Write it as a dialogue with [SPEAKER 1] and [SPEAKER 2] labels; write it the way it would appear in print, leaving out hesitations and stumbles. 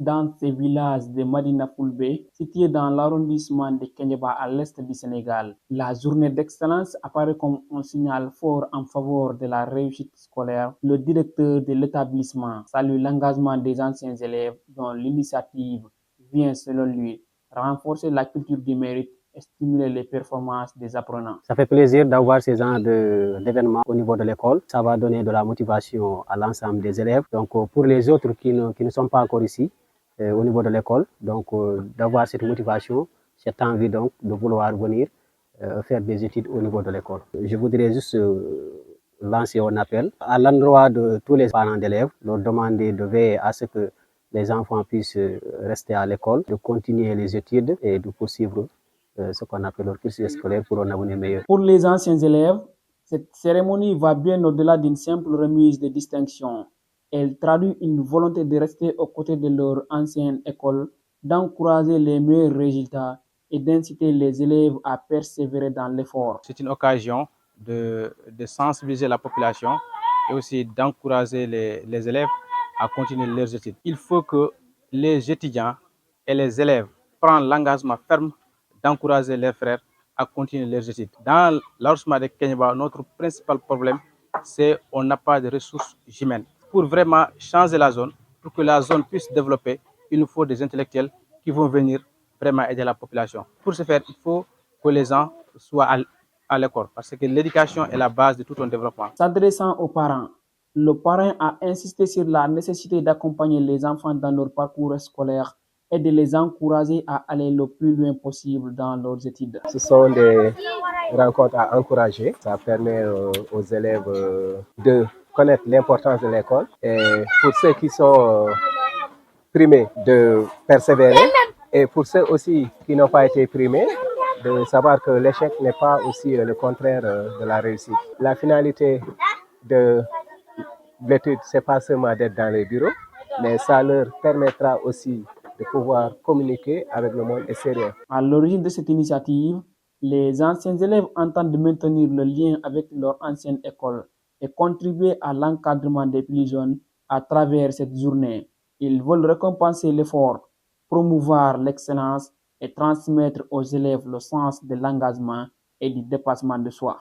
[SPEAKER 1] dans ces villages de Madina Fulbe, situés dans l'arrondissement de Kenyaba à l'est du Sénégal. La journée d'excellence apparaît comme un signal fort en faveur de la réussite scolaire. Le directeur de l'établissement salue l'engagement des anciens élèves dont l'initiative vient, selon lui, renforcer la culture du mérite et stimuler les performances des apprenants.
[SPEAKER 2] Ça fait plaisir d'avoir ces genres d'événements au niveau de l'école. Ça va donner de la motivation à l'ensemble des élèves. Donc, pour les autres qui ne sont pas encore ici, au niveau de l'école, donc d'avoir cette motivation, cette envie donc de vouloir venir faire des études au niveau de l'école. Je voudrais juste lancer un appel à l'endroit de tous les parents d'élèves, leur demander de veiller à ce que les enfants puissent rester à l'école, de continuer les études et de poursuivre ce qu'on appelle leur cursus scolaire pour un avenir meilleur.
[SPEAKER 1] Pour les anciens élèves, cette cérémonie va bien au-delà d'une simple remise de distinction. Elle traduit une volonté de rester aux côtés de leur ancienne école, d'encourager les meilleurs résultats et d'inciter les élèves à persévérer dans l'effort.
[SPEAKER 3] C'est une occasion de sensibiliser la population et aussi d'encourager les élèves à continuer leurs études. Il faut que les étudiants et les élèves prennent l'engagement ferme d'encourager leurs frères à continuer leurs études. Dans l'arrondissement de Kenyaba, notre principal problème, c'est qu'on n'a pas de ressources humaines. Pour vraiment changer la zone, pour que la zone puisse développer, il nous faut des intellectuels qui vont venir vraiment aider la population. Pour ce faire, il faut que les gens soient à l'école, parce que l'éducation est la base de tout un développement.
[SPEAKER 1] S'adressant aux parents, le parrain a insisté sur la nécessité d'accompagner les enfants dans leur parcours scolaire et de les encourager à aller le plus loin possible dans leurs études.
[SPEAKER 4] Ce sont des rencontres à encourager. Ça permet aux élèves de connaître l'importance de l'école. Et pour ceux qui sont primés, de persévérer. Et pour ceux aussi qui n'ont pas été primés, de savoir que l'échec n'est pas aussi le contraire de la réussite. La finalité de l'étude, c'est pas seulement d'être dans les bureaux, mais ça leur permettra aussi de pouvoir communiquer avec le monde extérieur.
[SPEAKER 1] À l'origine de cette initiative, les anciens élèves entendent maintenir le lien avec leur ancienne école et contribuer à l'encadrement des plus jeunes à travers cette journée. Ils veulent récompenser l'effort, promouvoir l'excellence et transmettre aux élèves le sens de l'engagement et du dépassement de soi.